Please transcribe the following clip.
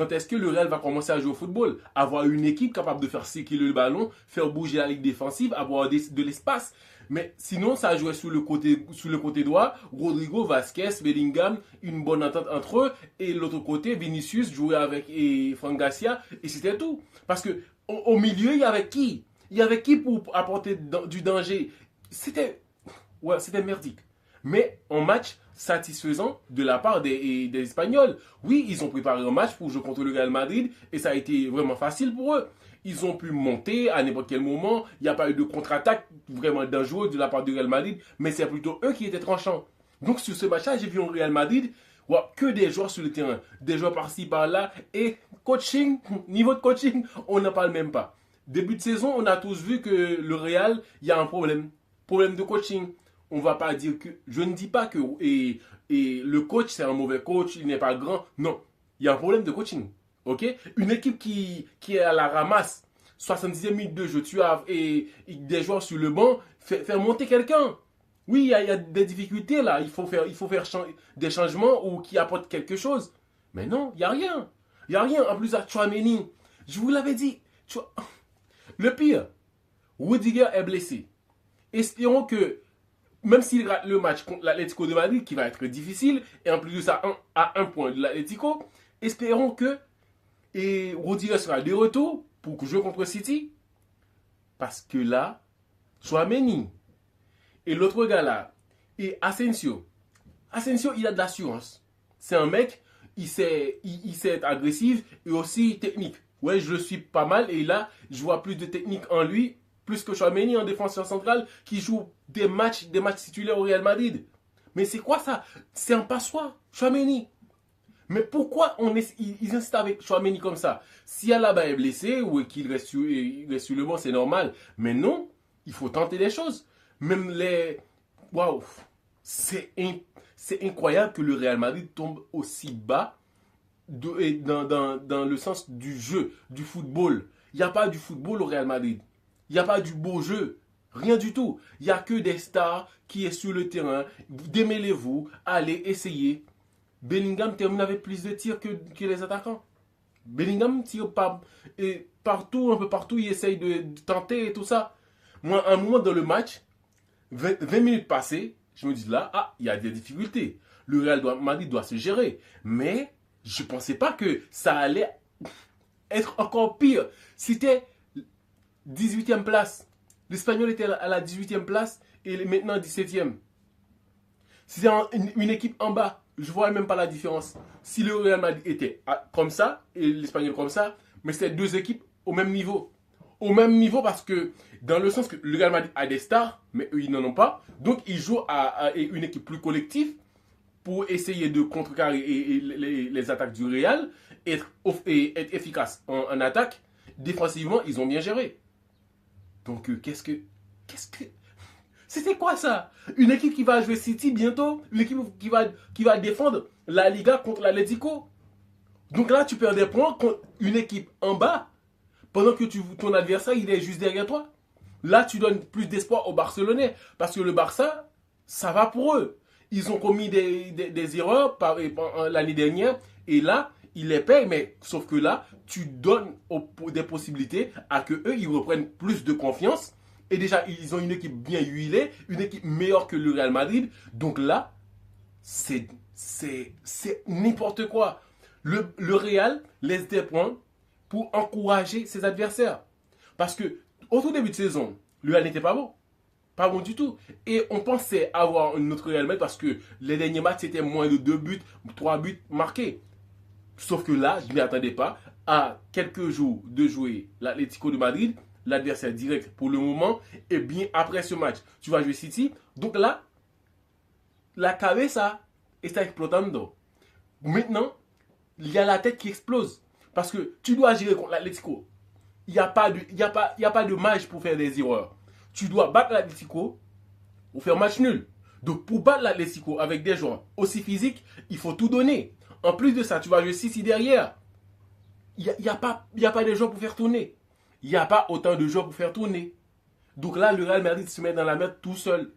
quand est-ce que le Real va commencer à jouer au football? Avoir une équipe capable de faire circuler le ballon, faire bouger la ligne défensive, avoir de l'espace. Mais sinon, ça jouait sur le côté droit. Rodrigo, Vasquez, Bellingham, une bonne entente entre eux. Et l'autre côté, Vinicius jouait avec Fran Garcia. Et c'était tout. Parce que au milieu, il y avait qui? Il y avait qui pour apporter du danger? C'était merdique. Mais un match satisfaisant de la part des Espagnols. Oui, ils ont préparé un match pour jouer contre le Real Madrid et ça a été vraiment facile pour eux. Ils ont pu monter à n'importe quel moment. Il n'y a pas eu de contre-attaque vraiment dangereuse de la part du Real Madrid, mais c'est plutôt eux qui étaient tranchants. Donc sur ce match-là, j'ai vu un Real Madrid que des joueurs sur le terrain, des joueurs par-ci par-là et coaching, niveau de coaching, on n'en parle même pas. Début de saison, on a tous vu que le Real, il y a un problème de coaching. On va pas dire que, je ne dis pas que le coach c'est un mauvais coach, il n'est pas grand. Non, il y a un problème de coaching. Ok, une équipe qui est à la ramasse, 70e minute de jeu, tu as et des joueurs sur le banc, faire monter quelqu'un. Oui, il y a des difficultés là. Il faut faire des changements ou qui apportent quelque chose. Mais non, il y a rien. Il y a rien. En plus à Tchouaméni, je vous l'avais dit. Le pire, Rudiger est blessé. Espérons que même s'il rate le match contre l'Atlético de Madrid, qui va être difficile, et en plus de ça, à un point de l'Atlético, espérons que Rudiger sera de retour pour jouer contre City. Parce que là, Tchouaméni et l'autre gars là, et Asensio, il a de l'assurance. C'est un mec, il sait être agressif et aussi technique. Ouais, je le suis pas mal et là, je vois plus de technique en lui, plus que Tchouaméni, un défenseur central qui joue des matchs titulaires au Real Madrid. Mais c'est quoi ça? C'est un passoire, Tchouaméni. Mais pourquoi ils insistent avec Tchouaméni comme ça? Si Alaba est blessé ou qu'il reste sur le banc, c'est normal. Mais non, il faut tenter des choses. Même les... Waouh! C'est incroyable que le Real Madrid tombe aussi bas dans le sens du jeu, du football. Il n'y a pas du football au Real Madrid. Il n'y a pas du beau jeu. Rien du tout. Il n'y a que des stars qui sont sur le terrain. Démêlez-vous, allez, essayez. Bellingham termine avec plus de tirs que les attaquants. Bellingham tire partout, un peu partout, il essaye de tenter et tout ça. Moi, à un moment dans le match, 20 minutes passées, je me dis là, il y a des difficultés. Le Real Madrid doit se gérer. Mais je ne pensais pas que ça allait être encore pire. C'était 18e place. L'Espagnol était à la 18e place et maintenant 17e. C'était une équipe en bas. Je ne vois même pas la différence. Si le Real Madrid était comme ça et l'Espagnol comme ça, mais c'était deux équipes au même niveau. Au même niveau parce que, dans le sens que le Real Madrid a des stars, mais eux, ils n'en ont pas. Donc, ils jouent à une équipe plus collective pour essayer de contrecarrer les attaques du Real et être efficace en attaque. Défensivement, ils ont bien géré. Donc, c'était quoi ça? Une équipe qui va jouer City bientôt? Une équipe qui va défendre la Liga contre l'Atlético? Donc là, tu perds des points contre une équipe en bas pendant que ton adversaire, il est juste derrière toi. Là, tu donnes plus d'espoir aux Barcelonais parce que le Barça, ça va pour eux. Ils ont commis des erreurs l'année dernière et là, ils les payent, mais sauf que là, tu donnes des possibilités à que eux, ils reprennent plus de confiance. Et déjà, ils ont une équipe bien huilée, une équipe meilleure que le Real Madrid. Donc là, c'est n'importe quoi. Le Real laisse des points pour encourager ses adversaires. Parce que au tout début de saison, le Real n'était pas bon. Pas bon du tout. Et on pensait avoir un autre Real Madrid parce que les derniers matchs, c'était moins de 2 buts, 3 buts marqués. Sauf que là, je ne m'y attendais pas. À quelques jours de jouer l'Atlético de Madrid, l'adversaire direct pour le moment, et bien après ce match, tu vas jouer City. Donc là, la cabeza está explotando. Maintenant, il y a la tête qui explose. Parce que tu dois gérer contre l'Atlético. Il n'y a pas de match pour faire des erreurs. Tu dois battre l'Atlético ou faire match nul. Donc pour battre l'Atlético avec des joueurs aussi physiques, il faut tout donner. En plus de ça, tu vas jouer City derrière. Il n'y a pas de joueurs pour faire tourner. Il n'y a pas autant de joueurs pour faire tourner. Donc là, le Real Madrid se met dans la merde tout seul.